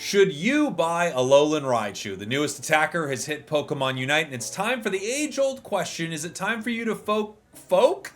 Should you buy Alolan Raichu? The newest attacker has hit Pokemon Unite, and it's time for the age-old question. Is it time for you to fork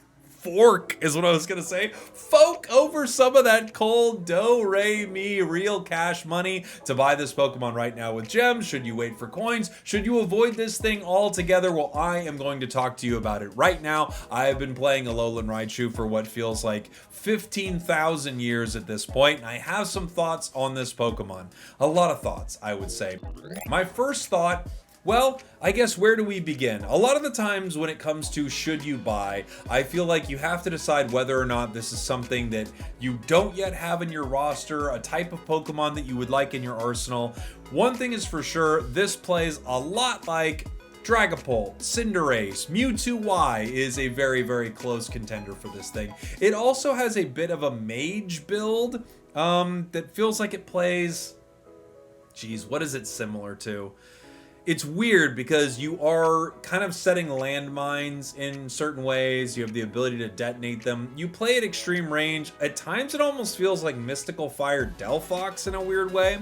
is what I was gonna say. Folk over some of that cold do-re-mi real cash money to buy this Pokemon right now with gems? Should you wait for coins? Should you avoid this thing altogether? Well, I am going to talk to you about it right now. I have been playing Alolan Raichu for what feels like 15,000 years at this point, and I have some thoughts on this Pokemon. A lot of thoughts, I would say. My first thought, well, I guess where do we begin? A lot of the times when it comes to should you buy, I feel like you have to decide whether or not this is something that you don't yet have in your roster, a type of Pokemon that you would like in your arsenal. One thing is for sure, this plays a lot like Dragapult, Cinderace, Mewtwo Y is a very, very close contender for this thing. It also has a bit of a mage build that feels like it plays... Geez, what is it similar to? It's weird because you are kind of setting landmines in certain ways. You have the ability to detonate them. You play at extreme range. At times it almost feels like Mystical Fire Delphox in a weird way.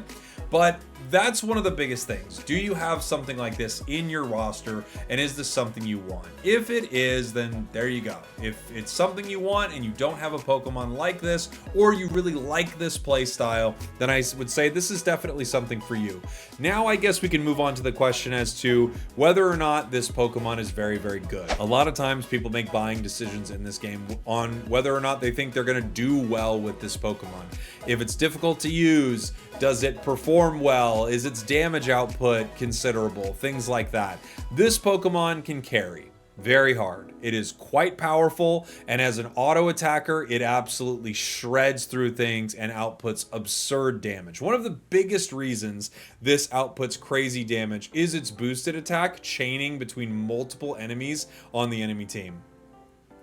But that's one of the biggest things. Do you have something like this in your roster, and is this something you want? If it is, then there you go. If it's something you want and you don't have a Pokemon like this, or you really like this playstyle, then I would say this is definitely something for you. Now I guess we can move on to the question as to whether or not this Pokemon is very, very good. A lot of times people make buying decisions in this game on whether or not they think they're gonna do well with this Pokemon. If it's difficult to use, does it perform well? Is its damage output considerable? Things like that. This Pokemon can carry very hard. It is quite powerful, and as an auto attacker, it absolutely shreds through things and outputs absurd damage. One of the biggest reasons this outputs crazy damage is its boosted attack, chaining between multiple enemies on the enemy team.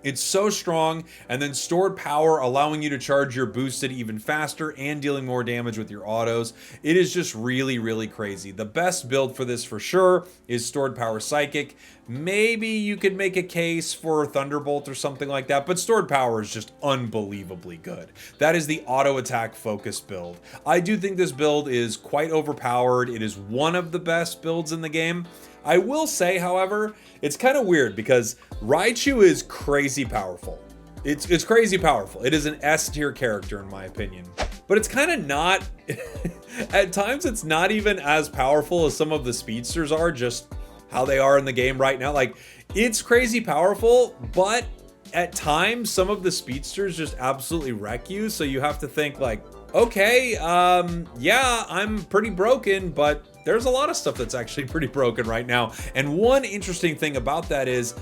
It's so strong, and then stored power allowing you to charge your boosted even faster and dealing more damage with your autos. It is just really, really crazy. The best build for this for sure is stored power psychic. Maybe you could make a case for Thunderbolt or something like that, but stored power is just unbelievably good. That is the auto attack focused build. I do think this build is quite overpowered. It is one of the best builds in the game. I will say, however, it's kind of weird because Raichu is crazy powerful. It's crazy powerful. It is an S tier character in my opinion. But it's kind of not, at times it's not even as powerful as some of the speedsters are, just how they are in the game right now. Like, it's crazy powerful, but at times some of the speedsters just absolutely wreck you. So you have to think like, okay, yeah, I'm pretty broken, but there's a lot of stuff that's actually pretty broken right now. And one interesting thing about that is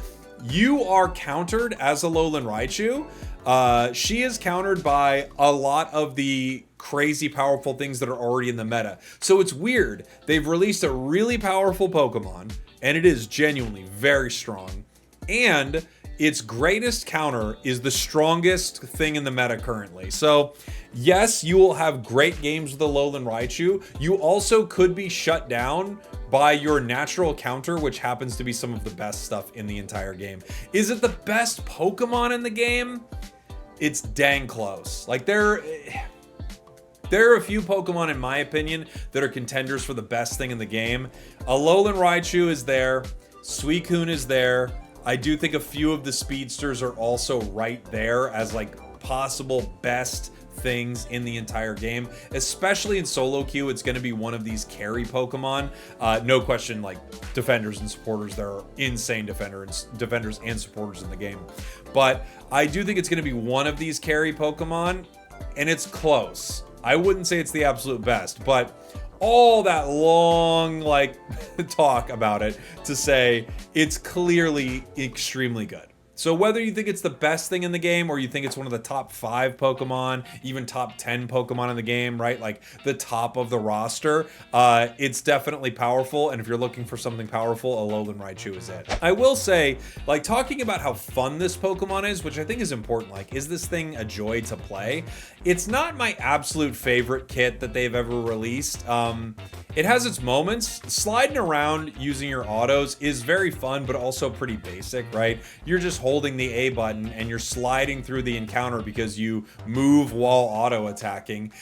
you are countered as Alolan Raichu. She is countered by a lot of the crazy powerful things that are already in the meta. So it's weird. They've released a really powerful Pokemon, and it is genuinely very strong. And its greatest counter is the strongest thing in the meta currently. So yes, you will have great games with Alolan Raichu. You also could be shut down by your natural counter, which happens to be some of the best stuff in the entire game. Is it the best Pokemon in the game? It's dang close. Like there are a few Pokemon, in my opinion, that are contenders for the best thing in the game. Alolan Raichu is there. Suicune is there. I do think a few of the speedsters are also right there as like possible best things in the entire game, especially in solo queue. It's going to be one of these carry Pokemon. No question, like defenders and supporters, there are insane defenders and supporters in the game. But I do think it's going to be one of these carry Pokemon, and it's close. I wouldn't say it's the absolute best, but all that long like talk about it to say it's clearly extremely good. So whether you think it's the best thing in the game or you think it's one of the top 5 Pokemon, even top 10 Pokemon in the game, right? Like the top of the roster, it's definitely powerful. And if you're looking for something powerful, Alolan Raichu is it. I will say, like talking about how fun this Pokemon is, which I think is important. Like, is this thing a joy to play? It's not my absolute favorite kit that they've ever released. It has its moments. Sliding around using your autos is very fun, but also pretty basic, right? You're just holding the A button and you're sliding through the encounter because you move while auto attacking,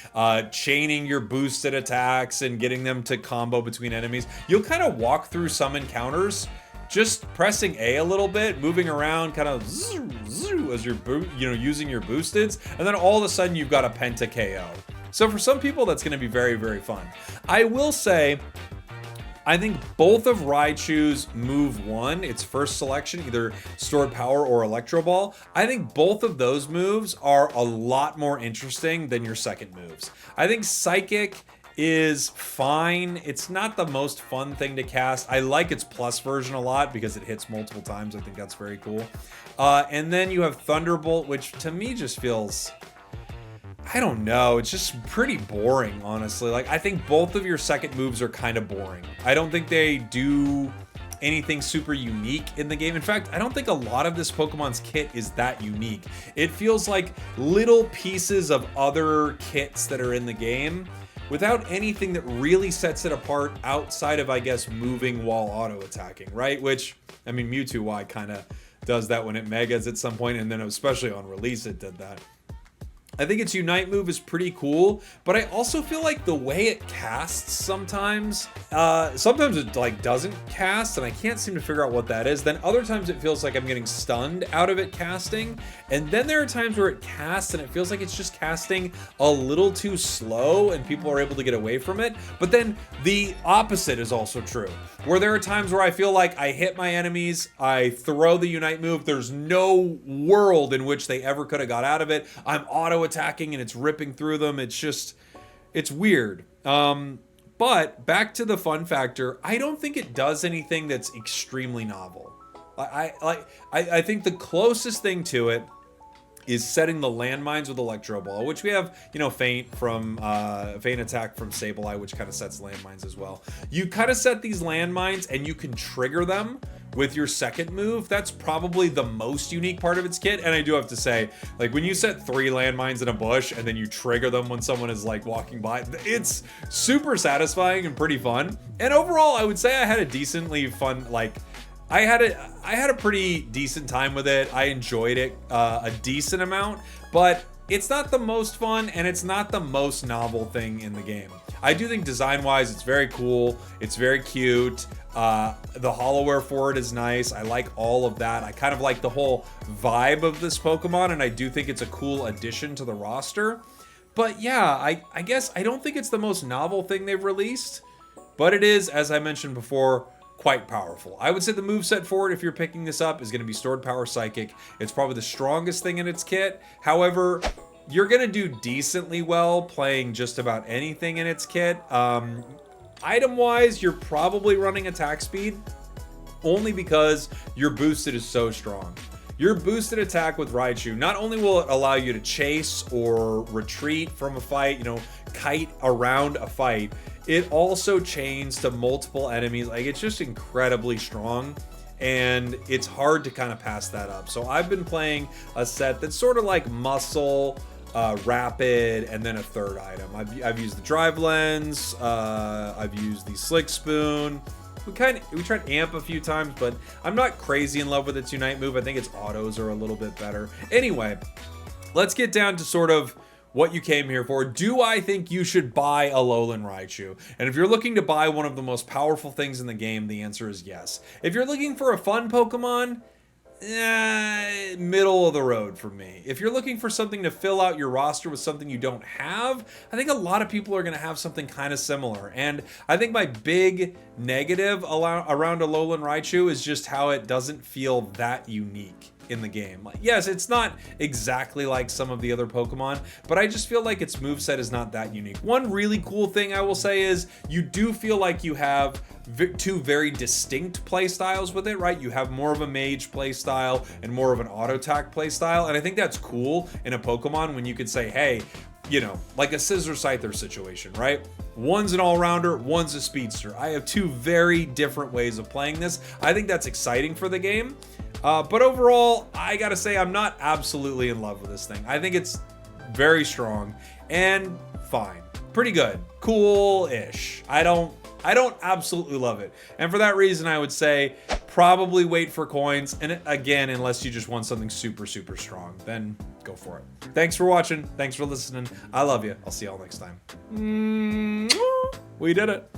chaining your boosted attacks and getting them to combo between enemies. You'll kind of walk through some encounters just pressing A a little bit, moving around kind of as you're using your boosteds, and then all of a sudden you've got a penta KO. So for some people, that's going to be very, very fun. I will say, I think both of Raichu's move 1, its first selection, either Stored Power or Electro Ball, I think both of those moves are a lot more interesting than your second moves. I think Psychic is fine. It's not the most fun thing to cast. I like its plus version a lot because it hits multiple times. I think that's very cool. And then you have Thunderbolt, which to me just feels... I don't know. It's just pretty boring, honestly. Like, I think both of your second moves are kind of boring. I don't think they do anything super unique in the game. In fact, I don't think a lot of this Pokemon's kit is that unique. It feels like little pieces of other kits that are in the game without anything that really sets it apart outside of, I guess, moving while auto-attacking, right? Which, I mean, Mewtwo Y kind of does that when it Megas at some point, and then especially on release it did that. I think its Unite move is pretty cool, but I also feel like the way it casts sometimes it like doesn't cast, and I can't seem to figure out what that is. Then other times it feels like I'm getting stunned out of it casting, and then there are times where it casts and it feels like it's just casting a little too slow and people are able to get away from it. But then the opposite is also true, where there are times where I feel like I hit my enemies, I throw the Unite move, there's no world in which they ever could have got out of it. I'm auto attacking and it's ripping through them. It's weird. But back to the fun factor, I don't think it does anything that's extremely novel. I think the closest thing to it is setting the landmines with Electro Ball, which we have, Feint Attack from Sableye, which kind of sets landmines as well. You kind of set these landmines and you can trigger them with your second move. That's probably the most unique part of its kit. And I do have to say, like, when you set 3 landmines in a bush and then you trigger them when someone is like walking by, it's super satisfying and pretty fun. And overall, I would say I had a decently fun, I had a pretty decent time with it. I enjoyed it a decent amount, but it's not the most fun and it's not the most novel thing in the game. I do think design-wise, it's very cool. It's very cute. The holoware for it is nice. I like all of that. I kind of like the whole vibe of this Pokemon, and I do think it's a cool addition to the roster. But yeah, I guess I don't think it's the most novel thing they've released, but it is, as I mentioned before, quite powerful. I would say the moveset for it, if you're picking this up, is going to be Stored Power Psychic. It's probably the strongest thing in its kit. However, you're going to do decently well playing just about anything in its kit. Item-wise, you're probably running attack speed, only because your boosted is so strong. Your boosted attack with Raichu, not only will it allow you to chase or retreat from a fight, kite around a fight, it also chains to multiple enemies. Like, it's just incredibly strong, and it's hard to kind of pass that up. So I've been playing a set that's sort of like Muscle, Rapid, and then a third item. I've used the Drive Lens, I've used the Slick Spoon. We tried Amp a few times, but I'm not crazy in love with its Unite move. I think its autos are a little bit better. Anyway, let's get down to sort of what you came here for. Do I think you should buy Alolan Raichu? And if you're looking to buy one of the most powerful things in the game, the answer is yes. If you're looking for a fun Pokemon, middle of the road for me. If you're looking for something to fill out your roster with something you don't have, I think a lot of people are going to have something kind of similar. And I think my big negative around Alolan Raichu is just how it doesn't feel that unique in the game. Like, yes, it's not exactly like some of the other Pokemon, but I just feel like its moveset is not that unique. One really cool thing I will say is you do feel like you have two very distinct play styles with it, right? You have more of a mage play style and more of an auto attack play style, and I think that's cool in a Pokemon when you could say, hey, like a Scissor Scyther situation, right? One's an all-rounder, one's a speedster. I have two very different ways of playing this. I think that's exciting for the game. But overall, I gotta say, I'm not absolutely in love with this thing. I think it's very strong and fine. Pretty good. Cool-ish. I don't I don't absolutely love it. And for that reason, I would say probably wait for coins. And again, unless you just want something super, super strong, then go for it. Thanks for watching. Thanks for listening. I love you. I'll see y'all next time. We did it.